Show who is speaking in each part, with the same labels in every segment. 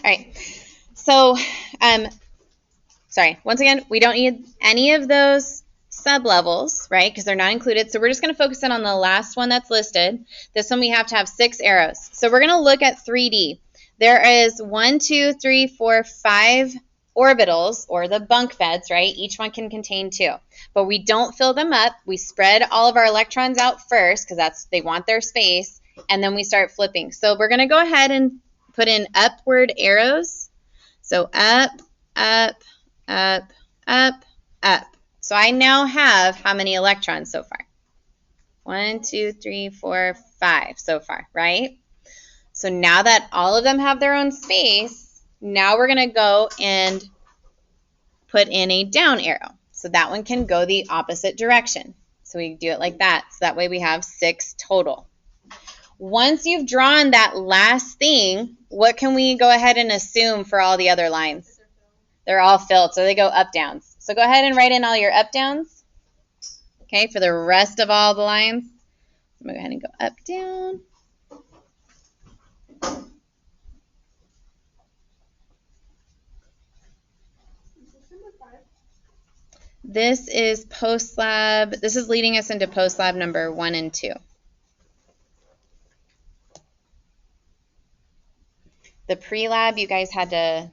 Speaker 1: right. So, sorry. Once again, we don't need any of those sublevels, right? Because they're not included. So we're just going to focus in on the last one that's listed. This one we have to have 6 arrows. So we're going to look at 3D. There is 1, 2, 3, 4, 5 orbitals, or the bunk beds, right? Each one can contain 2. But we don't fill them up. We spread all of our electrons out first because they want their space, and then we start flipping. So we're going to go ahead and put in upward arrows. So up, up, up, up, up. So I now have how many electrons so far? 1, 2, 3, 4, 5 so far, right? So now that all of them have their own space, now we're going to go and put in a down arrow. So that one can go the opposite direction. So we do it like that. So that way we have 6 total. Once you've drawn that last thing, what can we go ahead and assume for all the other lines? They're all filled, so they go up downs. So go ahead and write in all your up downs, okay, for the rest of all the lines. I'm going to go ahead and go up, down. This is post-lab. This is leading us into post-lab number 1 and 2. The pre-lab, you guys had to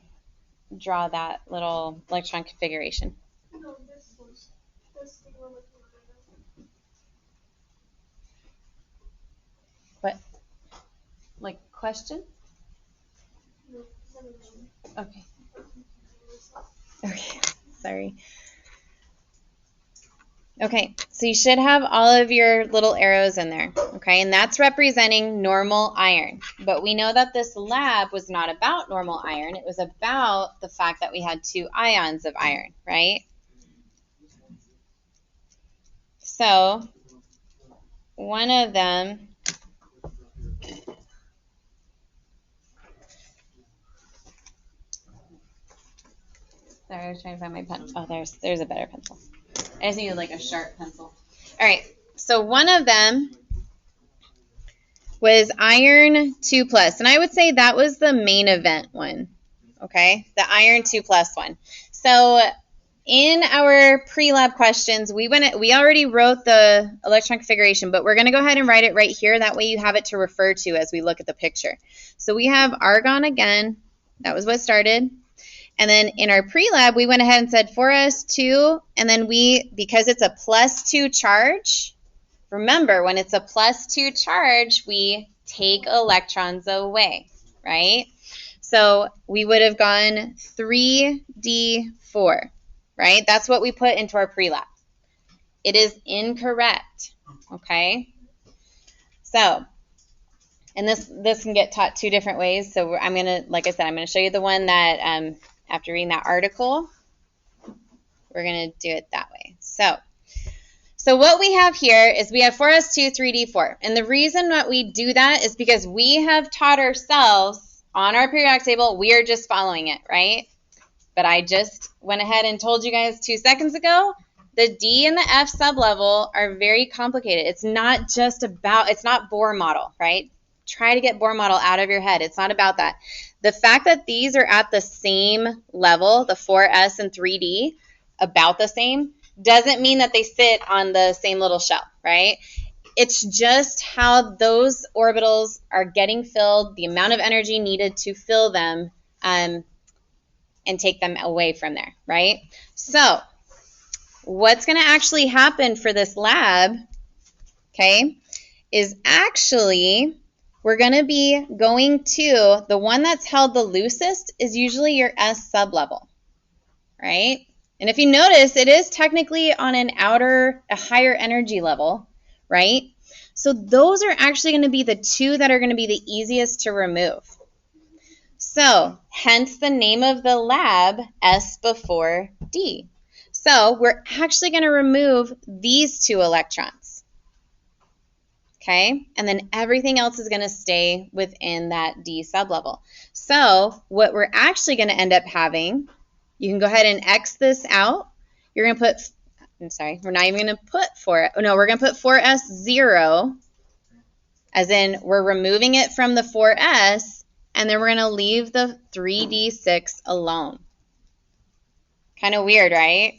Speaker 1: draw that little electron configuration.
Speaker 2: No, this the one with the
Speaker 1: What? Like question?
Speaker 2: No,
Speaker 1: Okay. Okay, sorry. Okay, so you should have all of your little arrows in there, okay? And that's representing normal iron. But we know that this lab was not about normal iron. It was about the fact that we had 2 ions of iron, right? So one of them sorry, I was trying to find my pen. Oh, there's a better pencil. I just needed like a sharp pencil. All right, so one of them was iron 2+, and I would say that was the main event one, okay? The iron 2+ one. So in our pre-lab questions, we already wrote the electron configuration, but we're going to go ahead and write it right here. That way you have it to refer to as we look at the picture. So we have argon again. That was what started. And then in our pre-lab, we went ahead and said 4s2, and then because it's a +2 charge, remember, when it's a +2 charge, we take electrons away, right? So we would have gone 3d4, right? That's what we put into our pre-lab. It is incorrect, okay? So, and this can get taught 2 different ways. So I'm going to, like I said, I'm going to show you the one that, after reading that article, we're going to do it that way. So what we have here is we have 4s2, 3d4. And the reason that we do that is because we have taught ourselves on our periodic table, we are just following it, right? But I just went ahead and told you guys 2 seconds ago, the D and the F sublevel are very complicated. It's not it's not Bohr model, right? Try to get Bohr model out of your head. It's not about that. The fact that these are at the same level, the 4s and 3d, about the same, doesn't mean that they sit on the same little shell, right? It's just how those orbitals are getting filled, the amount of energy needed to fill them, and take them away from there, right? So what's going to actually happen for this lab, okay, is actually we're going to be going to the one that's held the loosest is usually your S sublevel, right? And if you notice, it is technically on a higher energy level, right? So those are actually going to be the 2 that are going to be the easiest to remove. So hence the name of the lab, S before D. So we're actually going to remove these 2 electrons. Okay, and then everything else is going to stay within that D sublevel. So what we're actually going to end up having, you can go ahead and X this out. You're going to put, I'm sorry, we're not even going to put 4, no, we're going to put 4s0, as in we're removing it from the 4s, and then we're going to leave the 3d6 alone. Kind of weird, right?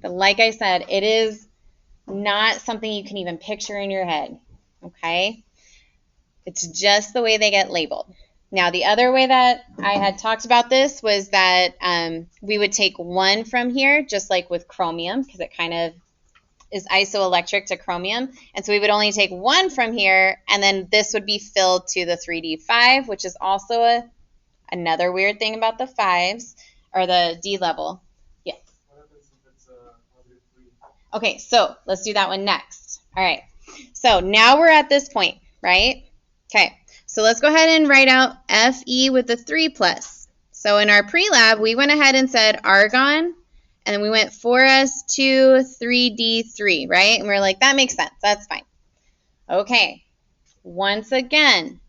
Speaker 1: But like I said, it is not something you can even picture in your head, okay? It's just the way they get labeled. Now, the other way that I had talked about this was that we would take one from here, just like with chromium, because it kind of is isoelectric to chromium. And so we would only take one from here, and then this would be filled to the 3d5, which is also another weird thing about the 5s, or the D level. Yes.
Speaker 3: What happens if it's positive 3?
Speaker 1: Okay, so let's do that one next. All right. So now we're at this point, right? Okay. So let's go ahead and write out Fe with the 3 plus. So in our pre-lab, we went ahead and said argon, and then we went 4s2, 3d3, right? And we're like, that makes sense. That's fine. Okay. Once again,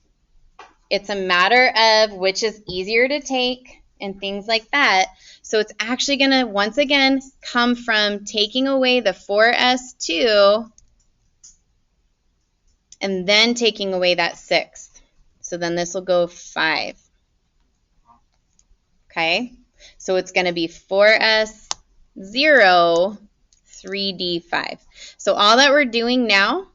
Speaker 1: it's a matter of which is easier to take and things like that. So it's actually going to, once again, come from taking away the 4s2 and then taking away that 6. So then this will go 5. Okay? So it's going to be 4s0, 3d5. So all that we're doing now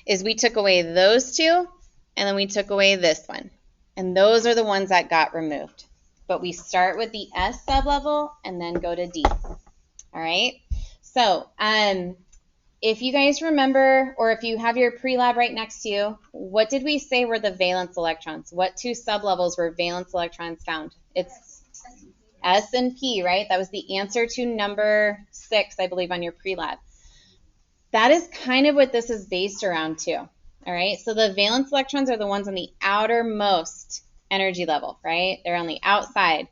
Speaker 1: is we took away those two, and then we took away this one. And those are the ones that got removed. But we start with the S sublevel and then go to D. All right? So, if you guys remember, or if you have your pre-lab right next to you, what did we say were the valence electrons? What two sublevels were valence electrons found? It's S and P, right? That was the answer to number 6, I believe, on your pre-lab. That is kind of what this is based around too. All right, so the valence electrons are the ones on the outermost energy level, right? They're on the outside.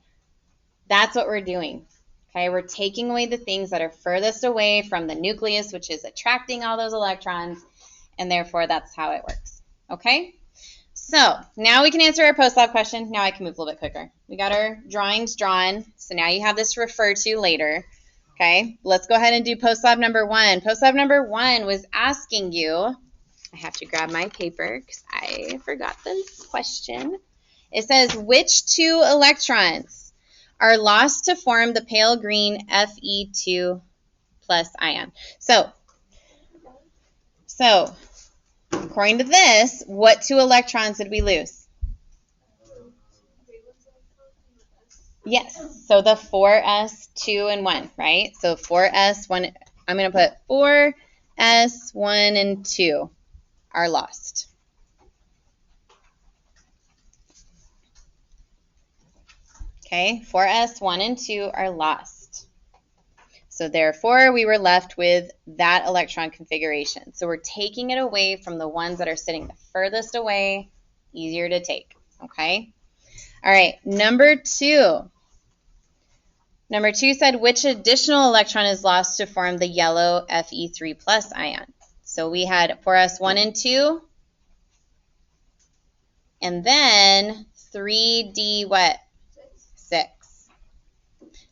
Speaker 1: That's what we're doing. Okay, we're taking away the things that are furthest away from the nucleus, which is attracting all those electrons, and therefore that's how it works. Okay, so now we can answer our post-lab question. Now I can move a little bit quicker. We got our drawings drawn, so now you have this to refer to later. Okay, let's go ahead and do post-lab number 1. Post-lab number 1 was asking you, I have to grab my paper because I forgot this question. It says, which 2 electrons are lost to form the pale green Fe2 plus ion? So according to this, what 2 electrons did we lose? Yes, so the 4s, 2, and 1, right? So 4s, 1, I'm going to put 4s, 1, and 2 are lost. Okay, 4s, 1, and 2 are lost. So therefore, we were left with that electron configuration. So we're taking it away from the ones that are sitting the furthest away, easier to take, okay? All right, number 2. Number 2 said, which additional electron is lost to form the yellow Fe3 plus ion? So we had 4s, 1, and 2, and then 3d what? 6.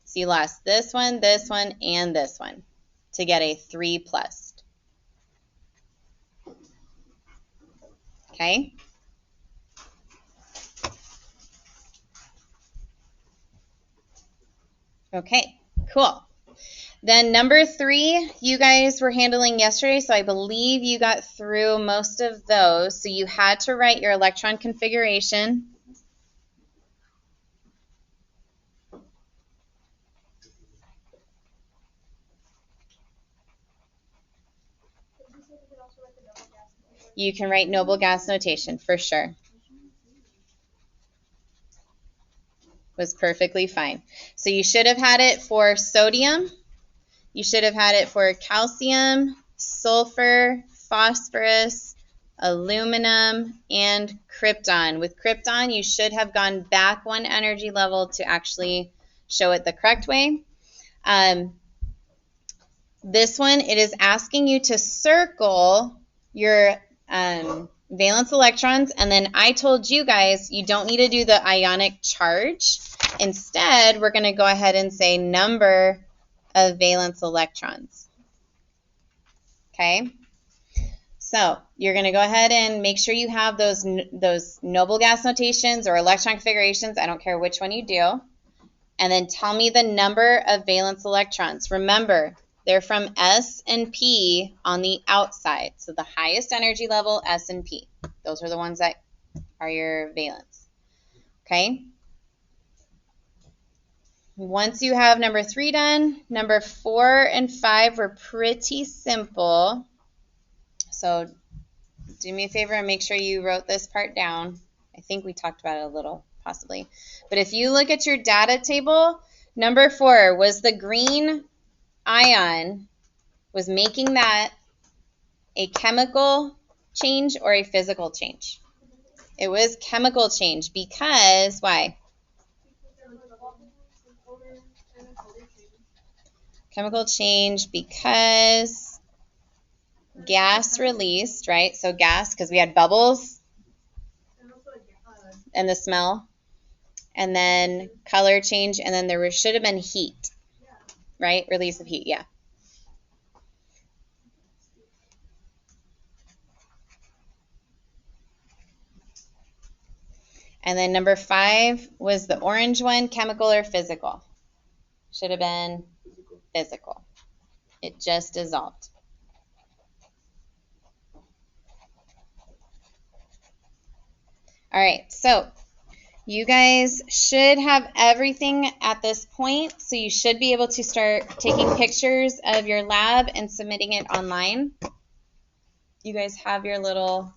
Speaker 1: So you lost this one, and this one to get a 3 plus. Okay? Okay, cool. Then number 3, you guys were handling yesterday, so I believe you got through most of those. So you had to write your electron configuration. You can write noble gas notation for sure. Was perfectly fine. So you should have had it for sodium. You should have had it for calcium, sulfur, phosphorus, aluminum, and krypton. With krypton, you should have gone back 1 energy level to actually show it the correct way. This one, it is asking you to circle your valence electrons, and then I told you guys you don't need to do the ionic charge. Instead, we're going to go ahead and say number of valence electrons. Okay? So you're going to go ahead and make sure you have those noble gas notations or electron configurations. I don't care which one you do. And then tell me the number of valence electrons. Remember, they're from S and P on the outside. So the highest energy level, S and P. Those are the ones that are your valence. Okay? Once you have number 3 done, number 4 and 5 were pretty simple. So do me a favor and make sure you wrote this part down. I think we talked about it a little, possibly. But if you look at your data table, number 4 was the green ion, was making that a chemical change or a physical change? It was chemical change because, why? Chemical change because gas released, right? So gas, because we had bubbles and the smell. And then color change, and then there should have been heat, right? Release of heat, yeah. And then number 5 was the orange one, chemical or physical? Should have been physical. It just dissolved. All right, so you guys should have everything at this point, so you should be able to start taking pictures of your lab and submitting it online. You guys have your little